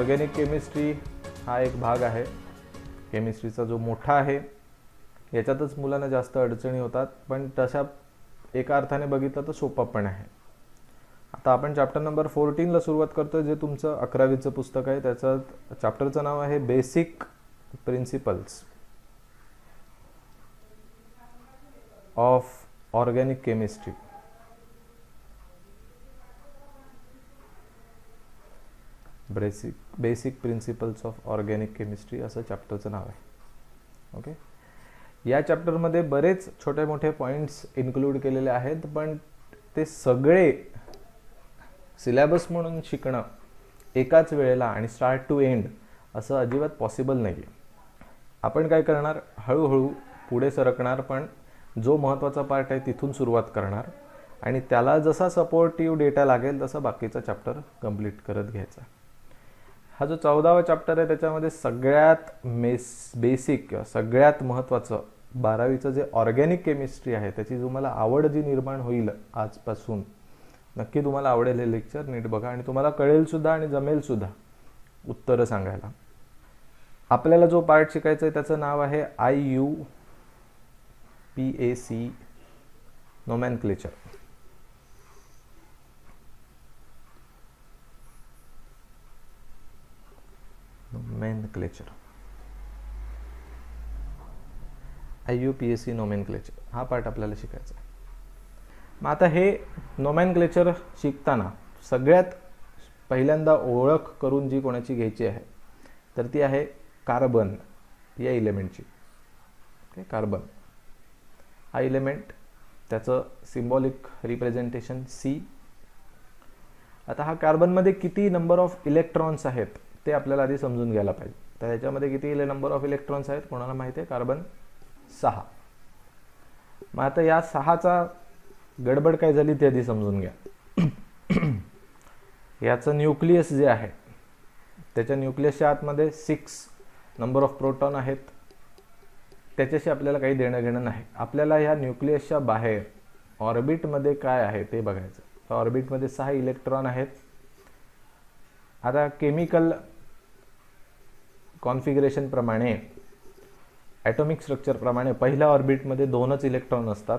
Organic chemistry हा एक भाग आहे केमिस्ट्रीचा जो मोठा आहे. याच्यातच मुलांना जास्त अडचणी होतात, पण तशा एका अर्थाने बघितलं तर सोपं पण आहे. आता आपण चॅप्टर नंबर 14ला सुरुवात करतोय, जे तुमचं 11वीचं पुस्तक आहे. त्याचं चॅप्टरचं नाव आहे basic principles of organic chemistry. Basic principles of organic chemistry असं चॅप्टरचं नाव आहे. ओके, या चॅप्टरमध्ये बरेच छोटे मोठे पॉईंट्स इन्क्लूड केलेले आहेत, पण ते सगळे सिलेबस म्हणून शिकणं एकाच वेळेला आणि स्टार्ट टू एंड असं अजिबात पॉसिबल नाही आहे. आपण काय करणार, हळूहळू पुढे सरकणार, पण जो महत्त्वाचा पार्ट आहे तिथून सुरुवात करणार आणि त्याला जसा सपोर्टिव्ह डेटा लागेल तसा बाकीचा चॅप्टर कंप्लीट करत घ्यायचा. हा जो 14वा चॅप्टर आहे त्याच्यामध्ये सगळ्यात बेसिक किंवा सगळ्यात महत्त्वाचं 12वीचं जे ऑर्गॅनिक केमिस्ट्री आहे त्याची तुम्हाला आवड जी निर्माण होईल आजपासून, नक्की तुम्हाला आवडेल हे लेक्चर. नीट बघा आणि तुम्हाला कळेल सुद्धा आणि जमेल सुद्धा उत्तरं सांगायला. आपल्याला जो पार्ट शिकायचा आहे त्याचं नाव आहे IUPAC नोमॅनक्लेचर. IUPAC नोमॅनक्लेचर हा पार्ट आपल्याला शिकायचा आहे. मग आता हे नोमॅनक्लेचर शिकताना सगळ्यात पहिल्यांदा ओळख करून जी कोणाची घ्यायची आहे तर ती आहे कार्बन या इलेमेंटची. ओके, कार्बन हा इलेमेंट, त्याचं सिम्बॉलिक रिप्रेझेंटेशन C. आता हा कार्बनमध्ये किती नंबर ऑफ इलेक्ट्रॉन्स आहेत ते आपल्याला आधी समजून घ्यायला पाहिजे. तर ह्याच्यामध्ये किती नंबर ऑफ इलेक्ट्रॉन्स आहेत कोणाला माहिती आहे? कार्बन 6. मग आता या 6चा गडबड काय झाली ते आधी समजून घ्या. याचं न्यूक्लियस जे आहे त्याच्या न्यूक्लियसच्या आतमध्ये 6 नंबर ऑफ प्रोटॉन आहेत. त्याच्याशी आपल्याला काही देणं घेणं नाही. आपल्याला ह्या न्यूक्लियसच्या बाहेर ऑर्बिटमध्ये काय आहे ते बघायचं. ऑर्बिटमध्ये 6 इलेक्ट्रॉन आहेत. आता केमिकल कॉन्फिगरेशन प्रमाणे, ॲटॉमिक स्ट्रक्चर प्रमाणे पहिल्या ऑर्बिटमध्ये 2च इलेक्ट्रॉन असतात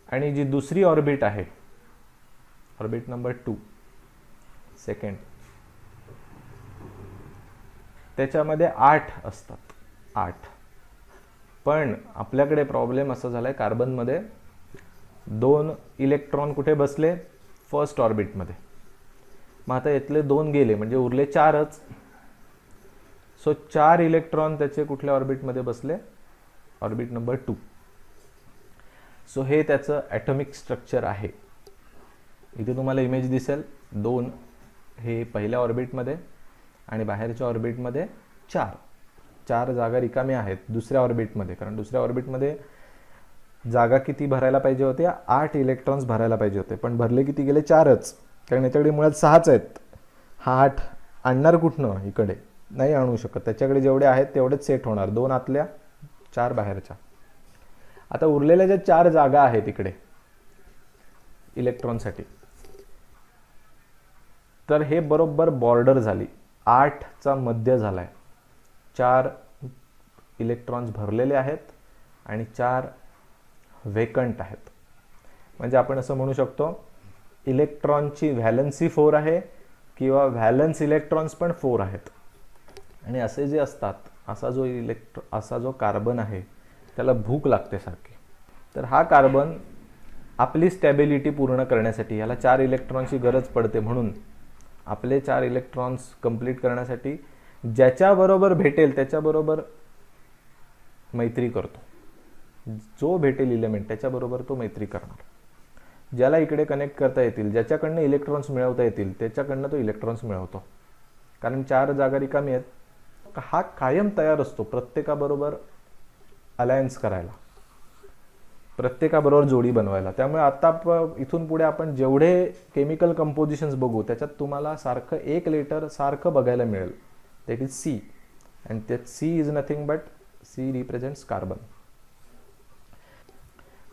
आणि जी दुसरी ऑर्बिट आहे, ऑर्बिट नंबर 2 सेकंड, त्याच्यामध्ये 8 असतात. 8. पण आपल्याकडे प्रॉब्लेम असा झालाय, कार्बनमध्ये 2 इलेक्ट्रॉन कुठे बसले? फर्स्ट ऑर्बिटमध्ये. मग आता यातले 2 गेले म्हणजे उरले 4च. सो 4 इलेक्ट्रॉन त्याचे कुठल्या ऑर्बिटमध्ये बसले? Orbit number 2. सो हे त्याचं ॲटॉमिक स्ट्रक्चर आहे. इथे तुम्हाला इमेज दिसेल 2 हे पहिल्या ऑर्बिटमध्ये आणि बाहेरच्या ऑर्बिटमध्ये 4 जागा रिकाम्या आहेत दुसऱ्या ऑर्बिटमध्ये. कारण दुसऱ्या ऑर्बिटमध्ये जागा किती भरायला पाहिजे होत्या? 8 इलेक्ट्रॉन्स भरायला पाहिजे होते, पण भरले किती गेले? 4च. कारण याच्याकडे मुळात 6च आहेत. हा 8 आणणार कुठनं? इकडे नाही आणू शकत. त्याच्याकडे जेवढे आहेत तेवढेच सेट होणार, 2 आतल्या 4 बाहेरच्या. आता उरलेल्या ज्या 4 जागा आहेत इकडे इलेक्ट्रॉनसाठी, तर हे बरोबर बॉर्डर झाली. 8चा मध्य झालाय. 4 इलेक्ट्रॉन्स भरलेले आहेत आणि 4 वेकंट आहेत. म्हणजे आपण असं म्हणू शकतो इलेक्ट्रॉनची व्हॅलन्सी 4 आहे किंवा व्हॅलन्स इलेक्ट्रॉन्स पण 4 आहेत. आणि असे जे असतात, असा जो कार्बन आहे त्याला भूक लागते सारखी. तर हा कार्बन आपली स्टॅबिलिटी पूर्ण करण्यासाठी, याला 4 इलेक्ट्रॉनची गरज पडते, म्हणून आपले 4 इलेक्ट्रॉन्स कंप्लीट करण्यासाठी ज्याच्याबरोबर भेटेल त्याच्याबरोबर मैत्री करतो. जो भेटेल इलेमेंट त्याच्याबरोबर तो मैत्री करणार. ज्याला इकडे कनेक्ट करता येतील, ज्याच्याकडनं इलेक्ट्रॉन्स मिळवता येतील त्याच्याकडनं तो इलेक्ट्रॉन्स मिळवतो. कारण 4 जागा रिकामी आहेत. हा कायम तयार असतो प्रत्येकाबरोबर अलायन्स करायला, प्रत्येकाबरोबर जोडी बनवायला. त्यामुळे आता इथून पुढे आपण जेवढे केमिकल कंपोजिशन्स बघू त्याच्यात तुम्हाला सारखं एक लेटर सारखं बघायला मिळेल. That is C. And that C is nothing but C represents carbon.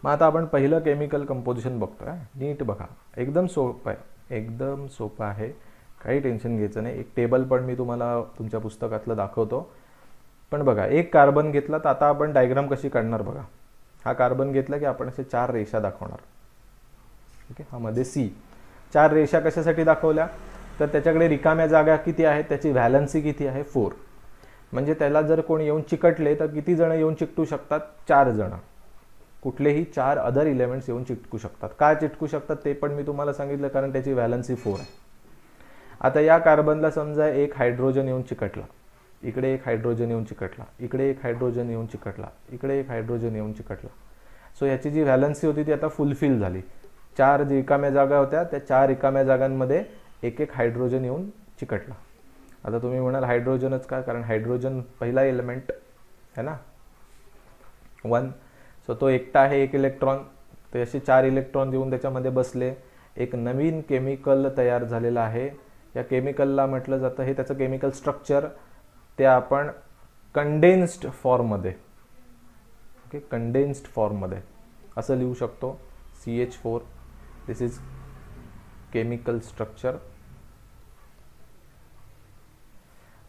मग आता आपण पहिलं केमिकल कंपोजिशन बघतोय. नीट बघा, एकदम सोपं आहे, एकदम सोपं आहे. काही टेन्शन घ्यायचं नाही. एक टेबल पण मी तुम्हाला तुमच्या पुस्तकातलं दाखवतो. पण बघा, एक कार्बन घेतला तर आता आपण डायग्राम कशी काढणार बघा. हा कार्बन घेतला की आपण असे 4 रेषा दाखवणार. ओके, हा मध्ये सी. 4 रेषा कशासाठी दाखवल्या, तर त्याच्याकडे रिकाम्या जागा किती आहेत, त्याची व्हॅलन्सी किती आहे, 4. म्हणजे त्याला जर कोणी येऊन चिकटले तर किती जण येऊन चिकटू शकतात, 4 जण. कुठलेही 4 अदर इलेमेंट्स येऊन चिटकू शकतात. काय चिटकू शकतात ते पण मी तुम्हाला सांगितलं, कारण त्याची व्हॅलन्सी 4 आहे. आता या कार्बनला समजा एक हायड्रोजन येऊन चिकटला, इकडे एक हायड्रोजन येऊन चिकटला, इकडे एक हायड्रोजन येऊन चिकटला, इकडे एक हायड्रोजन येऊन चिकटला. सो याची जी व्हॅलन्सी होती ती आता फुलफिल झाली. 4 रिकाम्या जागा होत्या, त्या 4 रिकाम्या जागांमध्ये एक एक हायड्रोजन येऊन चिकटला. आता तुम्ही म्हणाल हायड्रोजनच का, कारण हायड्रोजन पहिला एलिमेंट है ना, 1. सो तो एकटा आहे, एक इलेक्ट्रॉन. ते असे 4 इलेक्ट्रॉन येऊन त्याच्यामध्ये बसले, एक नवीन केमिकल तयार झालेला आहे. या केमिकलला म्हटलं जातं, हे त्याचं केमिकल स्ट्रक्चर, ते आपण कंडेन्स्ड फॉर्ममध्ये, ओके, कंडेन्स्ड फॉर्ममध्ये असं लिहू शकतो, CH4. This is chemical structure,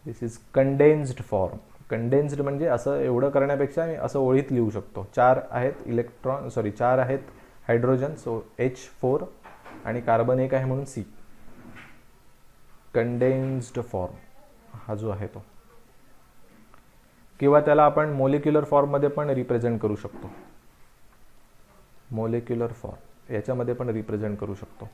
this is condensed form. Condensed म्हणजे असं एवढं करण्यापेक्षा मी असं ओळीत लिहू शकतो. 4 आहेत इलेक्ट्रॉन, 4 आहेत हायड्रोजन, सो H4, आणि कार्बन 1 आहे म्हणून C. कंडेन्स्ड फॉर्म हा जो आहे तो, किंवा त्याला आपण मोलिक्युलर फॉर्ममध्ये पण रिप्रेझेंट करू शकतो. मोलिक्युलर फॉर्म याच्यामध्ये पण रिप्रेझेंट करू शकतो.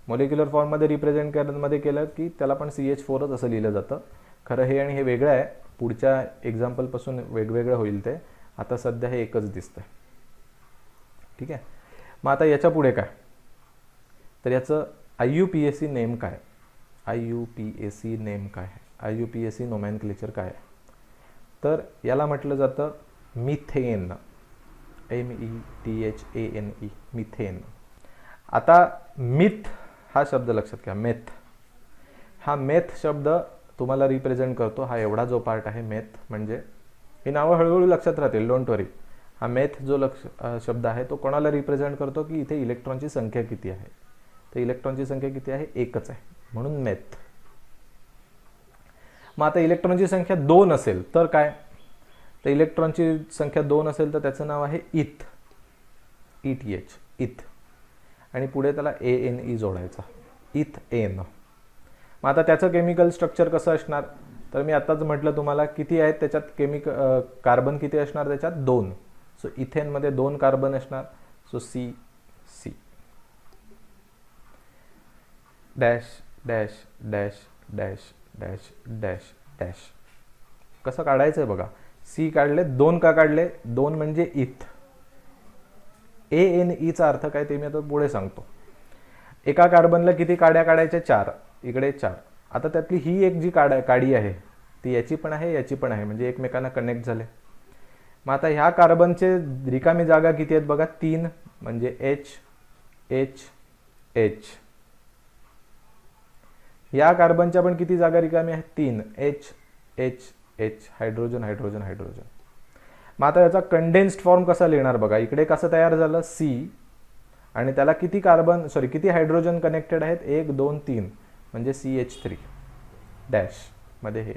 मोलिक्युलर फॉर्ममध्ये रिप्रेझेंट करण्यामध्ये केलं की त्याला पण CH4च असं लिहिलं जातं. खरं हे आणि हे वेगळं आहे, पुढच्या एक्झाम्पलपासून वेगवेगळं होईल ते. आता सध्या हे एकच दिसतंय. ठीक आहे. मग आता याच्या पुढे काय, तर याचं IUPAC नेम काय, IUPAC नेम काय आहे, IUPAC नोमॅनक्लेचर काय आहे, तर याला म्हटलं जातं मिथेन, METHANE, मिथेन. आता मिथ हा शब्द लक्षात घ्या, मेथ. हा मेथ शब्द तुम्हाला रिप्रेझेंट करतो, हा एवढा जो पार्ट आहे मेथ, म्हणजे ही नावं हळूहळू लक्षात राहतील, डोंट वरी. हा मेथ जो शब्द आहे तो कोणाला रिप्रेझेंट करतो की इथे इलेक्ट्रॉनची संख्या किती आहे, तर इलेक्ट्रॉनची संख्या किती आहे, एकच आहे, म्हणून मेथ. मग आता इलेक्ट्रॉनची संख्या 2 असेल तर काय, तर इलेक्ट्रॉनची संख्या 2 असेल तर त्याचं नाव आहे इथ, ETH, इथ. आणि पुढे त्याला ANE जोडायचा, इथेन. मग आता त्याचं केमिकल स्ट्रक्चर कसं असणार, तर मी आताच म्हटलं तुम्हाला किती आहेत त्याच्यात, कार्बन किती असणार त्याच्यात, 2. सो इथेनमध्ये 2 कार्बन असणार, so C dash dash dash dash dash dash dash. कसं काढायचं आहे बघा, C काढले, 2 का काढले, 2 म्हणजे इथ. ANEचा अर्थ काय ते मी आता पुढे सांगतो. एका कार्बनला किती काड्या काढायच्या, 4, इकडे 4. आता त्यातली ही एक जी काडी आहे ती याची पण आहे, याची पण आहे, म्हणजे एकमेकांना कनेक्ट झाले. मग आता ह्या कार्बनचे रिकामी जागा किती आहेत बघा, 3, म्हणजे H H H. या कार्बनच्या पण किती जागा रिकामी आहेत, 3, H H H, hydrogen hydrogen hydrogen. मग आता याचा कंडेन्स्ड फॉर्म कसा लिहिणार बघा, इकडे कसं तयार झालं, C, आणि त्याला किती किती हायड्रोजन कनेक्टेड आहेत, 1 2 3, म्हणजे CH3 डॅश मध्ये. हे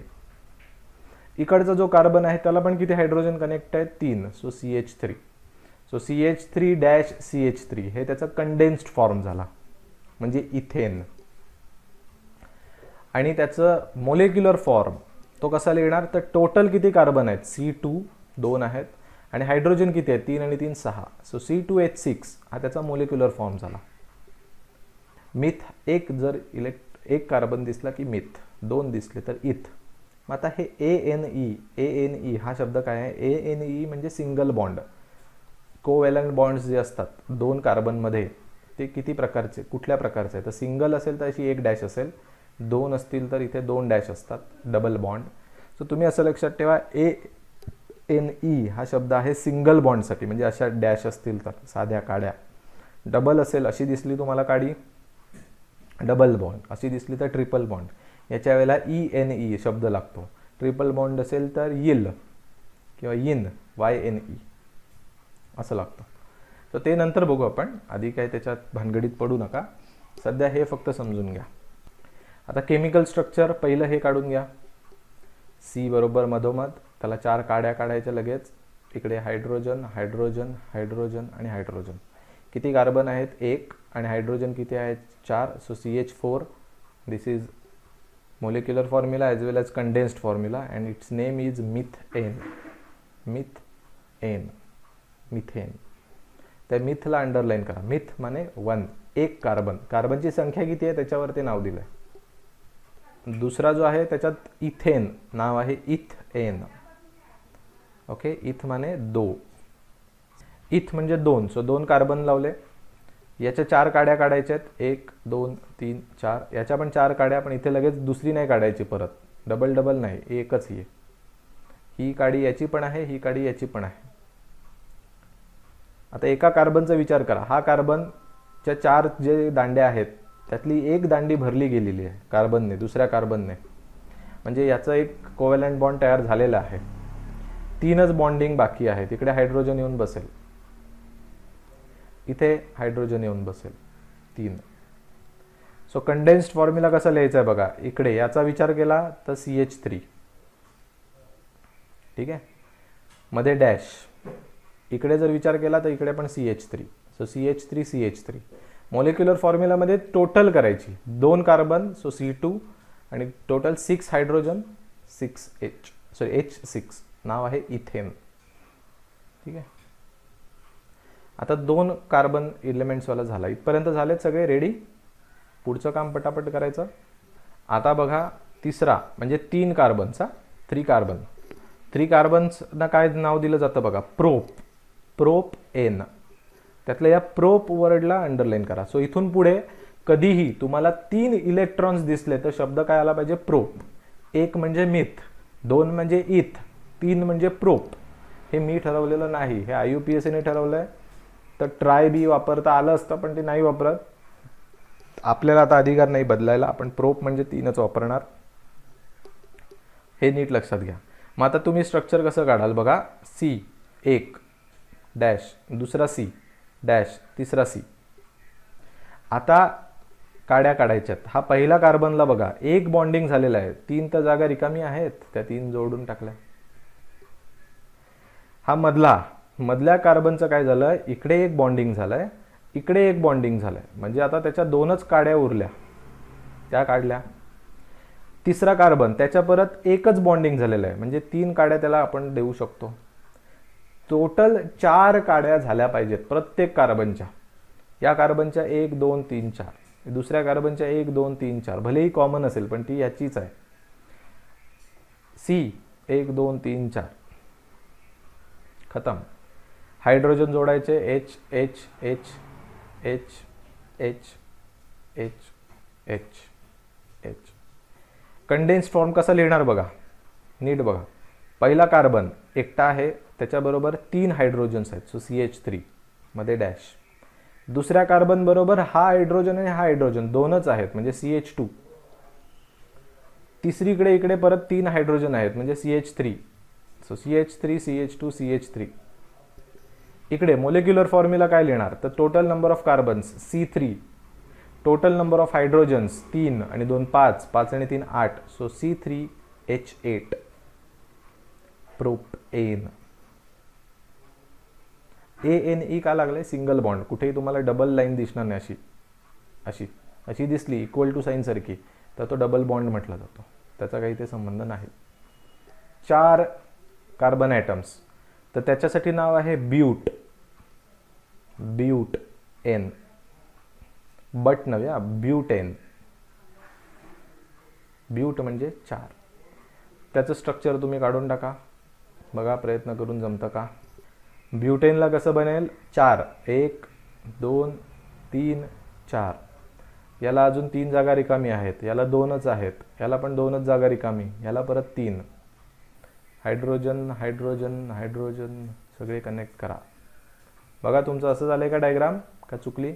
इकडचा जो कार्बन आहे त्याला पण किती हायड्रोजन कनेक्ट आहेत, 3, so CH3. So CH3 dash CH3 हे त्याचा कंडेन्स्ड फॉर्म झाला, म्हणजे इथेन. आणि त्याचं मोलिक्युलर फॉर्म तो कसा लिहिणार, तर टोटल किती कार्बन आहेत, C2 2 आहेत, आणि हायड्रोजन किती आहेत, 3 आणि 3 6, सो C2H6 हा त्याचा मोलिक्युलर फॉर्म झाला. मिथ, एक कार्बन दिसला की मिथ, 2 दिसले तर इथ. मग आता हे ANE हा शब्द काय आहे, ANE म्हणजे सिंगल बॉन्ड. कोव्हॅलंट बॉन्ड्स जे असतात 2 कार्बनमध्ये ते किती प्रकारचे, कुठल्या प्रकारचे, तर सिंगल असेल तर अशी 1 डॅश असेल, 2 असतील तर इथे 2 डॅश असतात, डबल बॉन्ड. सो तुम्ही असं लक्षात ठेवा, ANE हा शब्द आहे सिंगल बॉन्डसाठी, म्हणजे अशा डॅश असतील तर साध्या काड्या. डबल असेल, अशी दिसली तुम्हाला काडी, डबल बॉन्ड, अशी दिसली तर ट्रिपल बॉन्ड. याच्या वेळेला ENE शब्द लागतो. ट्रिपल बॉन्ड असेल तर YIL किंवा YIN, YNE असं लागतं. तर ते नंतर बघू आपण, आधी काय त्याच्यात भानगडीत पडू नका, सध्या हे फक्त समजून घ्या. आता केमिकल स्ट्रक्चर पहिलं हे काढून घ्या. सी बरोबर मधोमध, त्याला 4 काड्या काढायच्या लगेच. इकडे हायड्रोजन, हायड्रोजन, हायड्रोजन आणि हायड्रोजन. किती कार्बन आहेत? 1. आणि हायड्रोजन किती आहेत? 4. So CH4. This is molecular formula as well as condensed formula and its name is methane. Methane. त्या मिथला अंडरलाईन करा. मिथ माने 1, 1 कार्बन. कार्बनची संख्या किती आहे त्याच्यावर ते नाव दिलं आहे. दुसरा जो आहे त्याच्यात इथेन नाव आहे, इथेन. ओके, इथ माने 2. इथ म्हणजे 2. सो 2 कार्बन लावले. याच्या 4 काड्या काढायच्या आहेत. 1 2 3 4. याच्या पण 4 काड्या, पण इथे लगेच दुसरी नाही काढायची परत. डबल डबल नाही, एकच ही. ही काडी याची पण आहे, ही काडी याची पण आहे. आता एका कार्बनचा विचार करा. हा कार्बनच्या 4 जे दांड्या आहेत त्यातली एक दांडी भरली गेलेली आहे कार्बनने, दुसऱ्या कार्बनने. म्हणजे याचा एक कोव्हॅलंट बॉन्ड तयार झालेला आहे. 3च बॉन्डिंग बाकी आहे. तिकडे हायड्रोजन येऊन बसेल, इथे हायड्रोजन येऊन बसेल. 3. सो कंडेन्स्ड फॉर्म्युला कसा लिहायचा आहे बघा. इकडे याचा विचार केला तर CH3. ठीक आहे, मध्ये डॅश. इकडे जर विचार केला तर इकडे पण CH3. So CH3 CH3. Molecular फॉर्म्युलामध्ये total करायची. 2 कार्बन, सो C2 आणि टोटल 6 हायड्रोजन, 6H6. नाव आहे इथेन. ठीक आहे, आता 2 कार्बन एलिमेंट्सवाला झाला. इथपर्यंत झालेत सगळे रेडी. पुढचं काम पटापट करायचं. आता बघा तिसरा म्हणजे 3 कार्बनचा, 3 कार्बन. 3 कार्बन्सना काय नाव दिलं जातं बघा, प्रोप. Prop N. त्यातल्या या प्रोप वर्डला अंडरलाईन करा. सो इथून पुढे कधीही तुम्हाला 3 इलेक्ट्रॉन्स दिसले तर शब्द काय आला पाहिजे? प्रोप. 1 म्हणजे मिथ, 2 म्हणजे इथ, 3 म्हणजे प्रोप. हे मी ठरवलेलं नाही, हे IUPACने ठरवलंय. तर ट्राय बी वापरता आलं असतं पण ते नाही वापरत. आपल्याला आता अधिकार नाही बदलायला. आपण प्रोप म्हणजे 3च वापरणार. हे नीट लक्षात घ्या. मग आता तुम्ही स्ट्रक्चर कसं काढाल बघा. C 1 डॅश, दुसरा C डॅश, तिसरा C. आता काड्या काढायच्यात. हा पहिला कार्बनला बघा 1 बॉन्डिंग झालेला आहे. 3 तर जागा रिकामी आहेत, त्या 3 जोडून टाकल्या. हा मधल्या कार्बनचं काय झालं, इकडे 1 बॉन्डिंग झालंय, इकडे 1 बॉन्डिंग झालंय. म्हणजे आता त्याच्या 2च काड्या उरल्या, त्या काढल्या. तिसरा कार्बन त्याच्या परत 1च बॉन्डिंग झालेलं आहे, म्हणजे 3 काड्या त्याला आपण देऊ शकतो. टोटल 4 काड्या झाल्या पाहिजेत प्रत्येक कार्बनच्या. या कार्बनच्या 1 2 3 4, दुसऱ्या कार्बनच्या 1 2 3 4. भलेही कॉमन असेल पण ती याचीच आहे. C 1 2 3 4 खतम. हायड्रोजन जोडायचे. H H H H H H H H. Condensed form कसा लिहिणार बघा, नीट बघा. पहिला कार्बन एकटा आहे, त्याच्याबरोबर 3 हायड्रोजन्स आहेत, सो CH3 मध्ये डॅश. दुसऱ्या कार्बन बरोबर हा हायड्रोजन आणि हा हायड्रोजन 2च आहेत, म्हणजे CH2. तिसरीकडे इकडे परत 3 हायड्रोजन आहेत, म्हणजे CH3, so CH3 CH2 CH3. इकडे मोलिक्युलर फॉर्म्युला काय लिहिणार, तर total number of carbons C3, total number of hydrogens 3 आणि 2 5, 5 आणि 3 8, सो C3H8 प्रोपेन. ANE का लागले, सिंगल बॉन्ड. कुठेही तुम्हाला डबल लाईन दिसणार नाही. अशी अशी अशी दिसली इक्वल टू साईन सारखी तर तो डबल बॉन्ड म्हटला जातो, त्याचा काही ते संबंध नाही. 4 कार्बन ॲटम्स, तर त्याच्यासाठी नाव आहे ब्यूट. ब्यूट एन, बट नव्या, ब्यूटेन. ब्यूट म्हणजे 4. त्याचं स्ट्रक्चर तुम्ही काढून टाका, बघा प्रयत्न करून जमतं का. ब्यूटेनला कसं बनेल, 4 1 2 3 4. याला अजून 3 जागा रिकामी आहेत, याला 2च आहेत, याला पण 2च जागा रिकामी, याला परत 3. हायड्रोजन हायड्रोजन हायड्रोजन सगळे कनेक्ट करा. बघा तुमचं असं झालंय का डायग्राम, का चुकली?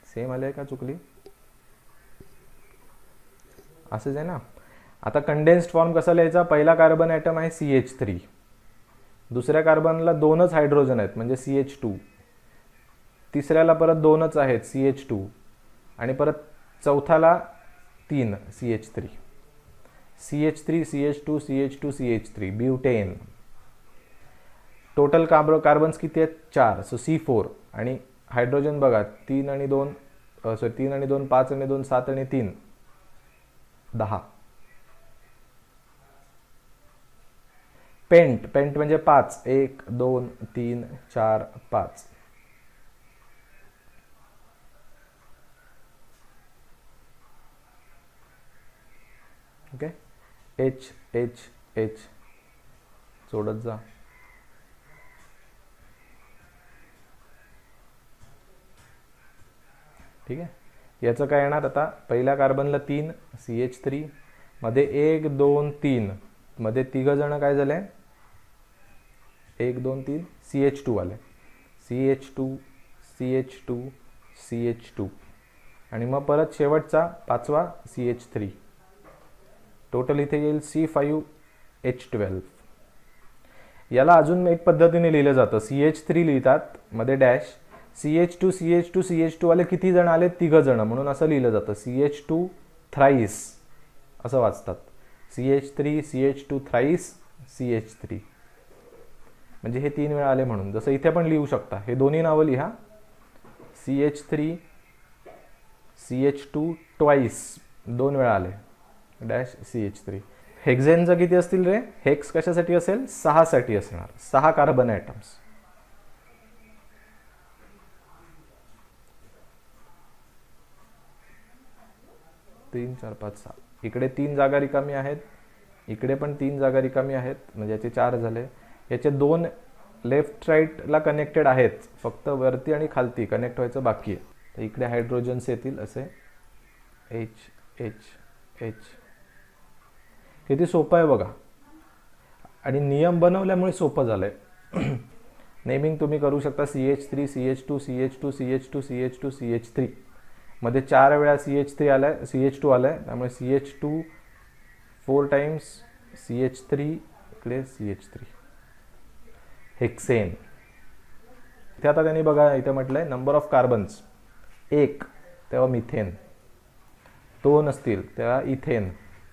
सेम आलंय का चुकली? असंच आहे ना. आता कंडेन्स्ड फॉर्म कसा लिहायचा, पहिला कार्बन ॲटम आहे CH3, दुसऱ्या कार्बनला 2च हायड्रोजन आहेत म्हणजे CH2, तिसऱ्याला परत 2च आहेत CH2 आणि परत चौथ्याला 3 CH3, CH3 CH2 CH2 CH3 butane. Total carbons किती आहेत? 4, सो C4. आणि हायड्रोजन बघा 3 आणि 2 3 आणि 2 5 आणि 2 7 आणि 3 10. पेंट म्हणजे 5, 1 2 3 4 5. ओके, H H H जोडत जा. ठीक आहे, याचं काय येणार आता? पहिल्या कार्बनला 3 CH3, मध्ये 1 2 3 मध्ये तिघ जण काय झाले? 1 2 3 CH2 आले, CH2 CH2 CH2. आणि मग परत शेवटचा 5वा CH3. टोटल इथे येईल C5H12. याला अजून एक पद्धतीने लिहिलं जातं. CH3 लिहितात मध्ये डॅश, CH2 CH2 CH2 वाले किती जण आले? तिघ जण, म्हणून असं लिहिलं जातं CH2 थ्राईस असं वाचतात. CH3 CH2 थ्राईस CH3 म्हणजे हे 3 वेळा आले म्हणून. जसं इथे पण लिहू शकता, हे दोन्ही नावं लिहा, CH3 CH2 ट्वाईस 2 वेळा आले डॅश CH3. हेक्झेनचं किती असतील रे? हेक्स कशासाठी असेल? 6 साठी असणार, 6 कार्बन ॲटम्स. तीन 4 5 6. इकडे 3 जागा रिकामी आहेत, इकडे पण 3 जागा रिकामी आहेत, म्हणजे याचे 4 झाले. याचे 2 लेफ्ट राईटला कनेक्टेड आहेत, फक्त वरती आणि खालती कनेक्ट व्हायचं बाकी आहे. तर इकडे हायड्रोजन्स येतील असे H H H. किती सोपं आहे बघा, आणि नियम बनवल्यामुळे सोपं झालंय. नेमिंग तुम्ही करू शकता. CH3 CH2 CH2 CH2 CH2 CH3 मध्ये 4 वेळा CH3 आलाय, CH2 आलाय, त्यामुळे CH2 4 टाइम्स CH3 इकडे CH3. हेक्सेन. इथे आता त्यांनी बघा इथे म्हटलंय नंबर ऑफ कार्बन्स 1 तेव्हा मिथेन, 2 असतील तेव्हा इथेन,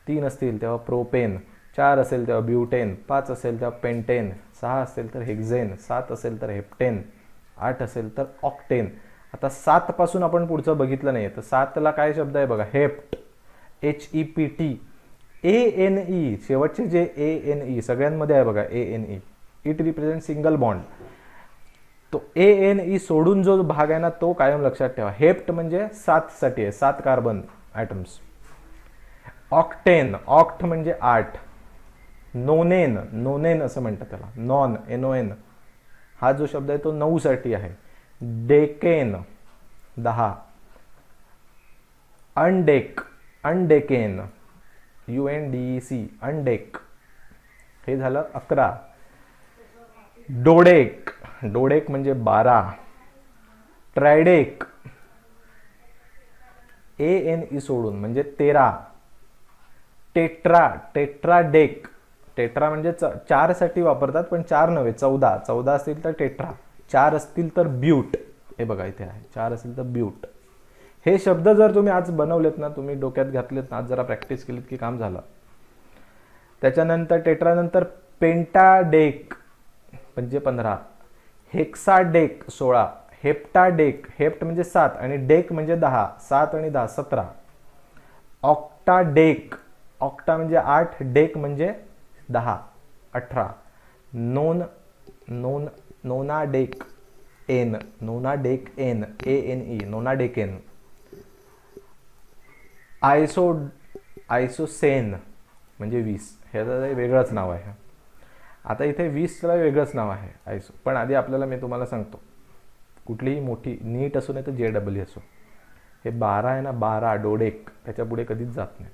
3 असतील तेव्हा प्रोपेन, 4 असेल तेव्हा ब्युटेन, 5 असेल तेव्हा पेंटेन, 6 असेल तर हेक्झेन, 7 असेल तर हेप्टेन, 8 असेल तर ऑक्टेन. आता 7 पासून आपण पुढचं बघितलं नाही, तर 7ला काय शब्द आहे बघा? Hept, HEPT. ANE शेवटचे जे ANE सगळ्यांमध्ये आहे बघा, ANE it represent single bond. तो ANE सोडून जो भाग आहे ना तो कायम लक्षात ठेवा. हेप्ट म्हणजे 7 साठी आहे, 7 कार्बन ॲटम्स. ऑक्टेन, ऑक्ट म्हणजे 8. नोनेन, नोनेन असं म्हणतात त्याला, नॉन NON हा जो शब्द आहे तो 9 साठी आहे. डेकेन 10. अनडेक, अनडेकेन UNDEC, अनडेक हे झालं 11. डोडेक, डोडेक म्हणजे 12. ट्रायडेक ANE सोडून म्हणजे 13. टेट्रा, टेट्राडेक, टेट्रा म्हणजे 4 साठी वापरतात पण 4 नव्हे 14. 14 असतील तर टेट्रा, 4 असतील तर ब्यूट. हे बघा इथे आहे, 4 असेल तर ब्यूट. हे शब्द जर तुम्ही आज बनवलेत ना, तुम्ही डोक्यात घातलेत ना, आज जरा प्रॅक्टिस केलीत की काम झालं. त्याच्यानंतर टेट्रानंतर पेंटाडेक म्हणजे 15. हेक्साडेक 16. हेप्टाडेक, हेप्ट म्हणजे 7 आणि डेक म्हणजे 10, 7 आणि 10 17. ऑक्टाडेक, ऑक्टा म्हणजे 8, डेक म्हणजे 10 18. नोनाडेक एन, नोनाडेक एन ANE, नोनाडेकेन. आयसोसेन म्हणजे 20. हे वेगळंच नाव आहे. आता इथे 20ला वेगळंच नाव आहे आयसो, पण आधी आपल्याला मी तुम्हाला सांगतो, कुठलीही मोठी नीट असो नाही तर JEE असो, हे 12 आहे ना, 12 डोडेक, त्याच्या पुढे कधीच जात नाही.